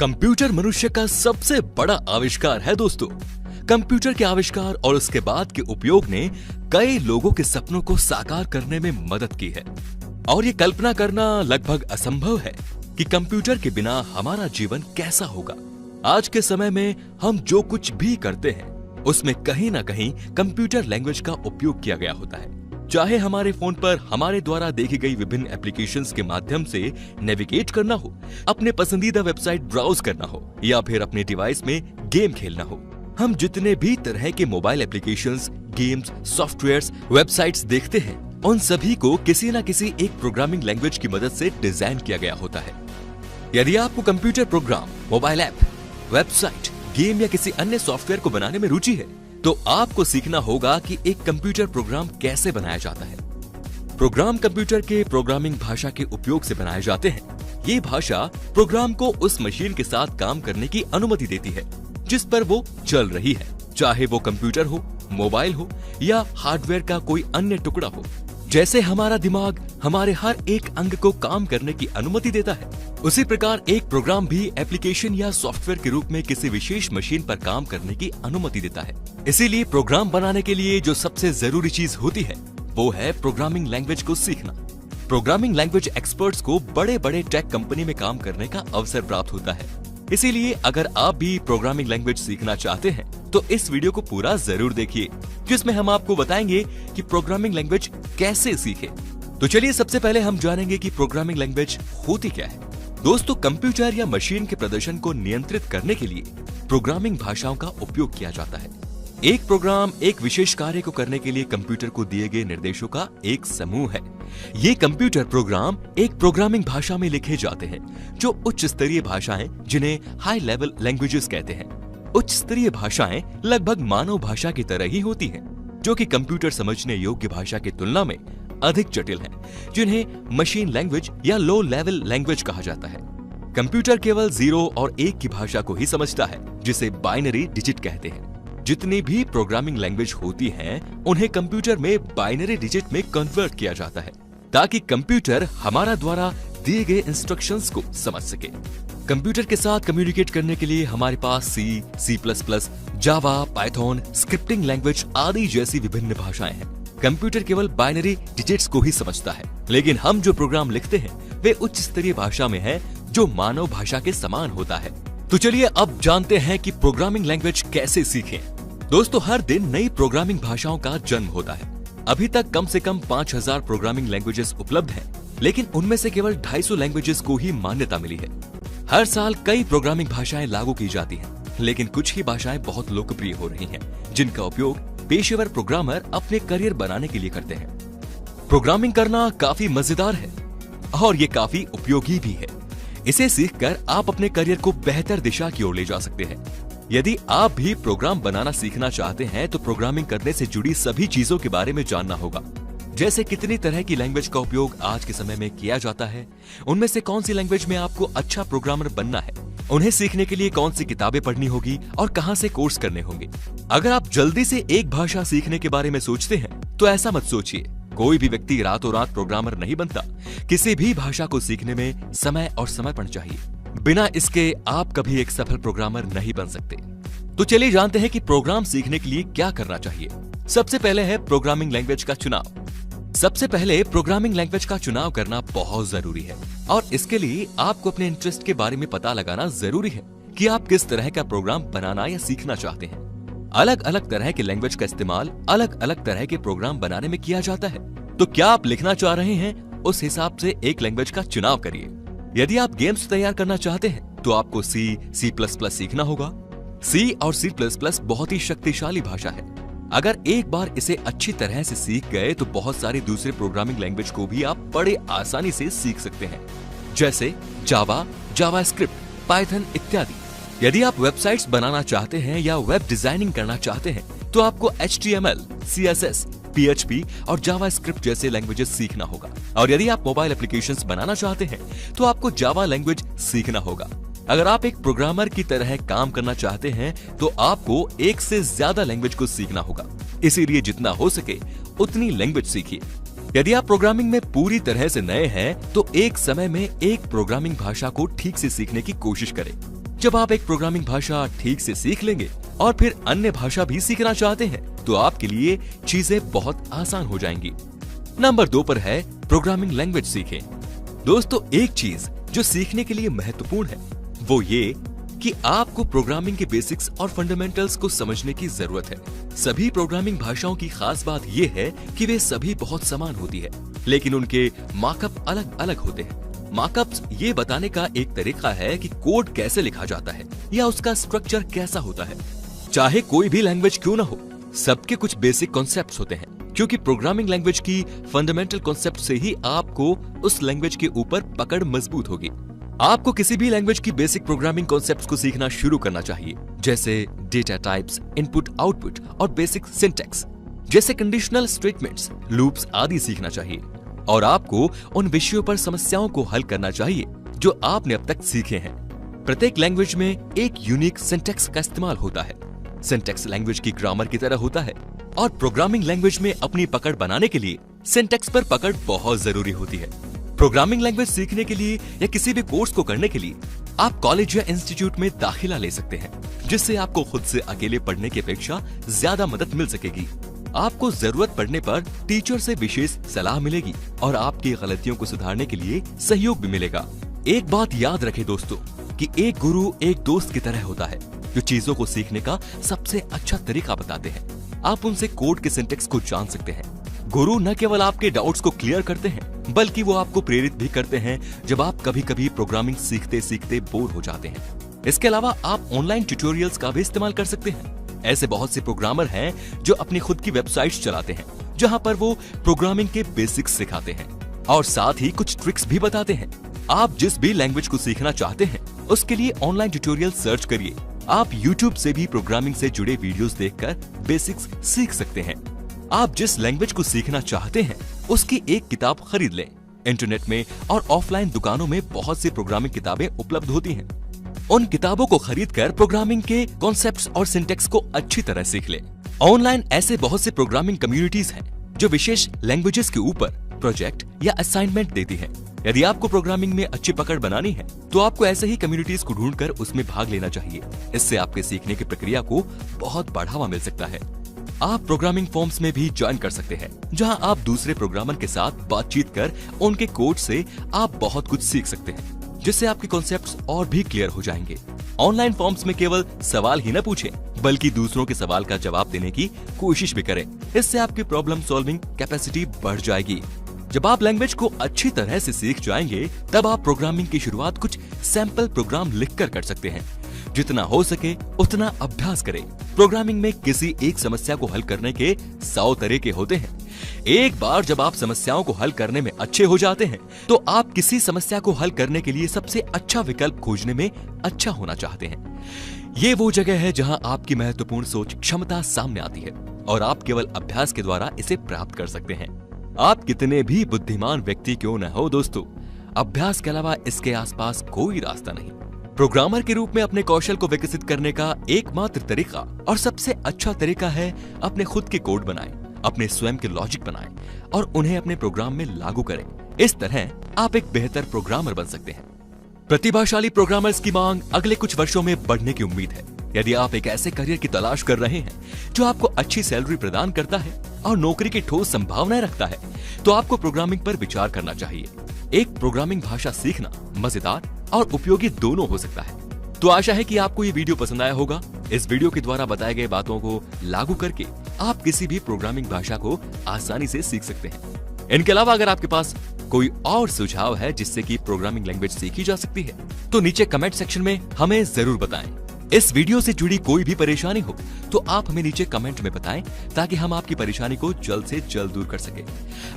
Computer मनुष्य का सबसे बड़ा आविष्कार है दोस्तों। कंप्यूटर के आविष्कार और उसके बाद के उपयोग ने कई लोगों के सपनों को साकार करने में मदद की है और ये कल्पना करना लगभग असंभव है कि कंप्यूटर के बिना हमारा जीवन कैसा होगा। आज के समय में हम जो कुछ भी करते हैं उसमें कहीं ना कहीं कंप्यूटर लैंग्वेज का उपयोग किया गया होता है। चाहे हमारे फोन पर हमारे द्वारा देखी गई विभिन्न एप्लीकेशंस के माध्यम से नेविगेट करना हो, अपने पसंदीदा वेबसाइट ब्राउज करना हो या फिर अपने डिवाइस में गेम खेलना हो। हम जितने भी तरह के mobile applications, games, softwares, websites देखते हैं, उन सभी को किसी न किसी एक प्रोग्रामिंग लैंग्वेज की मदद से डिजाइन किया गया होता है। यदि आपको computer program, mobile app, website, game या किसी अन्य सॉफ्टवेयर को बनाने में रुचि है तो आपको सीखना होगा कि एक कंप्यूटर प्रोग्राम कैसे बनाया जाता है। प्रोग्राम कंप्यूटर के प्रोग्रामिंग भाषा के उपयोग से बनाए जाते हैं। ये भाषा प्रोग्राम को उस मशीन के साथ काम करने की अनुमति देती है जिस पर वो चल रही है, चाहे वो कंप्यूटर हो, मोबाइल हो या हार्डवेयर का कोई अन्य टुकड़ा हो। जैसे हमारा दिमाग हमारे हर एक अंग को काम करने की अनुमति देता है, उसी प्रकार एक प्रोग्राम भी एप्लीकेशन या सॉफ्टवेयर के रूप में किसी विशेष मशीन पर काम करने की अनुमति देता है। इसीलिए प्रोग्राम बनाने के लिए जो सबसे जरूरी चीज होती है वो है प्रोग्रामिंग लैंग्वेज को सीखना। प्रोग्रामिंग लैंग्वेज एक्सपर्ट्स को बड़े बड़े टेक कंपनी में काम करने का अवसर प्राप्त होता है। इसीलिए अगर आप भी प्रोग्रामिंग लैंग्वेज सीखना चाहते हैं तो इस वीडियो को पूरा जरूर देखिए, जिसमें हम आपको बताएंगे कि प्रोग्रामिंग लैंग्वेज कैसे सीखें। तो चलिए सबसे पहले हम जानेंगे कि प्रोग्रामिंग लैंग्वेज होती क्या है। दोस्तों, कंप्यूटर या मशीन के प्रदर्शन को नियंत्रित करने के लिए प्रोग्रामिंग भाषाओं का उपयोग किया जाता है। एक प्रोग्राम एक विशेष कार्य को करने के लिए कंप्यूटर को दिए गए निर्देशों का एक समूह है। ये कंप्यूटर प्रोग्राम एक प्रोग्रामिंग भाषा में लिखे जाते हैं जो उच्च स्तरीय भाषाएं, जिन्हें हाई लेवल लैंग्वेजेस कहते हैं। उच्च स्तरीय भाषाएं लगभग मानव भाषा की तरह ही होती हैं, जो कि कंप्यूटर समझने योग्य भाषा की तुलना में अधिक जटिल हैं, जिन्हें मशीन लैंग्वेज या लो लेवल लैंग्वेज कहा जाता है। कंप्यूटर केवल 0 और 1 की भाषा को ही समझता है, जिसे बाइनरी डिजिट कहते हैं। जितनी भी प्रोग्रामिंग लैंग्वेज होती हैं, उन्हें कंप्यूटर में बाइनरी डिजिट में कन्वर्ट किया जाता है ताकि कंप्यूटर हमारा द्वारा दिए गए इंस्ट्रक्शंस को समझ सके। कंप्यूटर के साथ कम्युनिकेट करने के लिए हमारे पास सी, C++, जावा, पाइथन, स्क्रिप्टिंग लैंग्वेज आदि जैसी विभिन्न भाषाएं हैं। कंप्यूटर केवल बाइनरी डिजिट्स को ही समझता है, लेकिन हम जो प्रोग्राम लिखते हैं वे उच्च स्तरीय भाषा में है, जो मानव भाषा के समान होता है। तो चलिए अब जानते हैं कि प्रोग्रामिंग लैंग्वेज कैसे सीखें। दोस्तों, हर दिन नई प्रोग्रामिंग भाषाओं का जन्म होता है। अभी तक कम से कम 5000 प्रोग्रामिंग लैंग्वेजेस उपलब्ध हैं, लेकिन उनमें से केवल 250 लैंग्वेजेस को ही मान्यता मिली है। हर साल कई प्रोग्रामिंग भाषाएं लागू की जाती हैं, लेकिन कुछ ही भाषाएं बहुत लोकप्रिय हो रही हैं, जिनका उपयोग पेशेवर प्रोग्रामर अपने करियर बनाने के लिए करते हैं। प्रोग्रामिंग करना काफी मजेदार है और ये काफी उपयोगी भी है। इसे सीखकर आप अपने करियर को बेहतर दिशा की ओर ले जा सकते हैं। यदि आप भी प्रोग्राम बनाना सीखना चाहते हैं तो प्रोग्रामिंग करने से जुड़ी सभी चीजों के बारे में जानना होगा, जैसे कितनी तरह की लैंग्वेज का उपयोग आज के समय में किया जाता है, उनमें से कौन सी लैंग्वेज में आपको अच्छा प्रोग्रामर बनना है, उन्हें सीखने के लिए कौन सी किताबें पढ़नी होगी और कहां से कोर्स करने होंगे। अगर आप जल्दी से एक भाषा सीखने के बारे में सोचते हैं तो ऐसा मत सोचिए। कोई भी व्यक्ति रातों रात प्रोग्रामर नहीं बनता। किसी भी भाषा को सीखने में समय और समर्पण चाहिए। बिना इसके आप कभी एक सफल प्रोग्रामर नहीं बन सकते। तो चलिए जानते हैं कि प्रोग्राम सीखने के लिए क्या करना चाहिए। सबसे पहले है प्रोग्रामिंग लैंग्वेज का चुनाव। सबसे पहले प्रोग्रामिंग लैंग्वेज का चुनाव करना बहुत जरूरी है और इसके लिए आपको अपने इंटरेस्ट के बारे में पता लगाना जरूरी है कि आप किस तरह का प्रोग्राम बनाना या सीखना चाहते हैं। अलग अलग तरह के लैंग्वेज का इस्तेमाल अलग अलग तरह के प्रोग्राम बनाने में किया जाता है। तो क्या आप लिखना चाह रहे हैं, उस हिसाब से एक लैंग्वेज का चुनाव करिए। यदि आप गेम्स तैयार करना चाहते हैं तो आपको C++ सीखना होगा। C और C++ बहुत ही शक्तिशाली भाषा है। अगर एक बार इसे अच्छी तरह से सीख गए तो बहुत सारी दूसरे प्रोग्रामिंग लैंग्वेज को भी आप बड़े आसानी से सीख सकते हैं, जैसे जावा, जावास्क्रिप्ट, पाइथन इत्यादि। यदि आप वेबसाइट्स बनाना चाहते हैं या वेब डिजाइनिंग करना चाहते हैं तो आपको HTML, CSS, PHP और जावास्क्रिप्ट जैसे लैंग्वेजेस सीखना होगा। और यदि आप मोबाइल एप्लीकेशंस बनाना चाहते हैं तो आपको जावा लैंग्वेज सीखना होगा। अगर आप एक प्रोग्रामर की तरह काम करना चाहते हैं तो आपको एक से ज्यादा लैंग्वेज को सीखना होगा। इसीलिए जितना हो सके उतनी लैंग्वेज सीखिए। यदि आप प्रोग्रामिंग में पूरी तरह से नए हैं तो एक समय में एक प्रोग्रामिंग भाषा को ठीक से सीखने की कोशिश करें। जब आप एक प्रोग्रामिंग भाषा ठीक से सीख लेंगे और फिर अन्य भाषा भी सीखना चाहते हैं तो आपके लिए चीजें बहुत आसान हो जाएंगी। नंबर 2 पर है प्रोग्रामिंग लैंग्वेज सीखें। दोस्तों, एक चीज जो सीखने के लिए महत्वपूर्ण है वो ये कि आपको प्रोग्रामिंग के बेसिक्स और फंडामेंटल्स को समझने की जरूरत है। सभी प्रोग्रामिंग भाषाओं की खास बात ये है कि वे सभी बहुत समान होती है, लेकिन उनके मार्कअप अलग अलग होते हैं। मार्कअप्स ये बताने का एक तरीका है कि कोड कैसे लिखा जाता है या उसका स्ट्रक्चर कैसा होता है। चाहे कोई भी लैंग्वेज क्यों ना हो, सबके कुछ बेसिक कॉन्सेप्ट्स होते हैं, क्योंकि प्रोग्रामिंग लैंग्वेज की फंडामेंटल कॉन्सेप्ट से ही आपको उस लैंग्वेज के ऊपर पकड़ मजबूत होगी। आपको किसी भी लैंग्वेज की बेसिक प्रोग्रामिंग कॉन्सेप्ट्स को सीखना शुरू करना चाहिए, जैसे डेटा टाइप्स, इनपुट आउटपुट और बेसिक सिंटैक्स जैसे कंडीशनल स्टेटमेंट्स, लूप्स आदि सीखना चाहिए। और आपको उन विषयों पर समस्याओं को हल करना चाहिए जो आपने अब तक सीखे हैं। प्रत्येक लैंग्वेज में एक यूनिक सिंटैक्स का इस्तेमाल होता है। सिंटैक्स लैंग्वेज की ग्रामर की तरह होता है और प्रोग्रामिंग लैंग्वेज में अपनी पकड़ बनाने के लिए सिंटैक्स पर पकड़ बहुत जरूरी होती है। प्रोग्रामिंग लैंग्वेज सीखने के लिए या किसी भी कोर्स को करने के लिए आप कॉलेज या इंस्टीट्यूट में दाखिला ले सकते हैं, जिससे आपको खुद से अकेले पढ़ने की अपेक्षा ज्यादा मदद मिल सकेगी। आपको जरूरत पड़ने पर टीचर से विशेष सलाह मिलेगी और आपकी गलतियों को सुधारने के लिए सहयोग भी मिलेगा। एक बात याद रखें दोस्तों कि एक गुरु एक दोस्त की तरह होता है जो चीजों को सीखने का सबसे अच्छा तरीका बताते हैं। आप उनसे कोड के सिंटैक्स को जान सकते हैं। गुरु न केवल आपके डाउट्स को क्लियर करते हैं, बल्कि वो आपको प्रेरित भी करते हैं जब आप कभी कभी प्रोग्रामिंग सीखते सीखते बोर हो जाते हैं। इसके अलावा आप ऑनलाइन ट्यूटोरियल्स का भी इस्तेमाल कर सकते हैं। ऐसे बहुत से प्रोग्रामर हैं जो अपनी खुद की वेबसाइट्स चलाते हैं, जहां पर वो प्रोग्रामिंग के बेसिक्स सिखाते हैं और साथ ही कुछ ट्रिक्स भी बताते हैं। आप जिस भी लैंग्वेज को सीखना चाहते हैं उसके लिए ऑनलाइन ट्यूटोरियल सर्च करिए। आप YouTube से भी प्रोग्रामिंग से जुड़े वीडियोस देखकर बेसिक्स सीख सकते हैं। आप जिस लैंग्वेज को सीखना चाहते हैं उसकी एक किताब खरीद लें। इंटरनेट में और ऑफलाइन दुकानों में बहुत सी प्रोग्रामिंग किताबें उपलब्ध होती हैं। उन किताबों को खरीदकर प्रोग्रामिंग के कॉन्सेप्ट्स और सिंटैक्स को अच्छी तरह सीख लें। ऑनलाइन ऐसे बहुत से प्रोग्रामिंग कम्युनिटीज हैं जो विशेष लैंग्वेजेस के ऊपर प्रोजेक्ट या असाइनमेंट देती हैं। यदि आपको प्रोग्रामिंग में अच्छी पकड़ बनानी है तो आपको ऐसे ही कम्युनिटीज को ढूंढकर उसमें भाग लेना चाहिए। इससे आपके सीखने की प्रक्रिया को बहुत बढ़ावा मिल सकता है। आप प्रोग्रामिंग फॉर्म्स में भी ज्वाइन कर सकते हैं, जहां आप दूसरे प्रोग्रामर के साथ बातचीत कर उनके कोड से आप बहुत कुछ सीख सकते हैं, जिससे आपके कॉन्सेप्ट्स और भी क्लियर हो जाएंगे। ऑनलाइन फॉर्म्स में केवल सवाल ही न पूछें, बल्कि दूसरों के सवाल का जवाब देने की कोशिश भी करें। इससे आपकी प्रॉब्लम सॉल्विंग कैपेसिटी बढ़ जाएगी। जब आप लैंग्वेज को अच्छी तरह से सीख जाएंगे, तब आप प्रोग्रामिंग की शुरुआत कुछ सैंपल प्रोग्राम लिखकर कर सकते हैं। जितना हो सके उतना अभ्यास करें। प्रोग्रामिंग में किसी एक समस्या को हल करने के 100 तरीके होते हैं। एक बार जब आप समस्याओं को हल करने में अच्छे हो जाते हैं, तो आप किसी समस्या को हल करने के लिए सबसे अच्छा विकल्प खोजने में अच्छा होना चाहते हैं। ये वो जगह है जहां आपकी महत्वपूर्ण सोच क्षमता सामने आती है और आप केवल अभ्यास के द्वारा इसे प्राप्त कर सकते हैं। आप कितने भी बुद्धिमान व्यक्ति क्यों न हो दोस्तों, अभ्यास के अलावा इसके आसपास कोई रास्ता नहीं। प्रोग्रामर के रूप में अपने कौशल को विकसित करने का एकमात्र तरीका और सबसे अच्छा तरीका है अपने खुद के कोड बनाएं, अपने स्वयं के लॉजिक बनाएं और उन्हें अपने प्रोग्राम में लागू करें। इस तरह आप एक बेहतर प्रोग्रामर बन सकते हैं। प्रतिभाशाली प्रोग्रामर्स की मांग अगले कुछ वर्षों में बढ़ने की उम्मीद है। यदि आप एक ऐसे करियर की तलाश कर रहे हैं जो आपको अच्छी सैलरी प्रदान करता है और नौकरी की ठोस संभावनाएं रखता है, तो आपको प्रोग्रामिंग पर विचार करना चाहिए। एक प्रोग्रामिंग भाषा सीखना मजेदार और उपयोगी दोनों हो सकता है। तो आशा है कि आपको ये वीडियो पसंद आया होगा। इस वीडियो के द्वारा बताए गए बातों को लागू करके आप किसी भी प्रोग्रामिंग भाषा को आसानी से सीख सकते हैं। इनके अलावा अगर आपके पास कोई और सुझाव है जिससे कि प्रोग्रामिंग लैंग्वेज सीखी जा सकती है, तो नीचे कमेंट सेक्शन में हमें जरूर बताएं। इस वीडियो से जुड़ी कोई भी परेशानी हो तो आप हमें नीचे कमेंट में बताएं, ताकि हम आपकी परेशानी को जल्द से जल्द दूर कर सकें।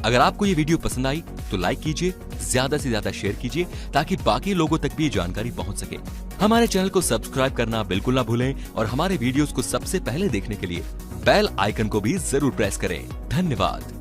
अगर आपको ये वीडियो पसंद आई तो लाइक कीजिए, ज्यादा से ज्यादा शेयर कीजिए, ताकि बाकी लोगों तक भी जानकारी पहुंच सके। हमारे चैनल को सब्सक्राइब करना बिल्कुल ना भूलें और हमारे वीडियोस को सबसे पहले देखने के लिए बेल आइकन को भी जरूर प्रेस करें। धन्यवाद।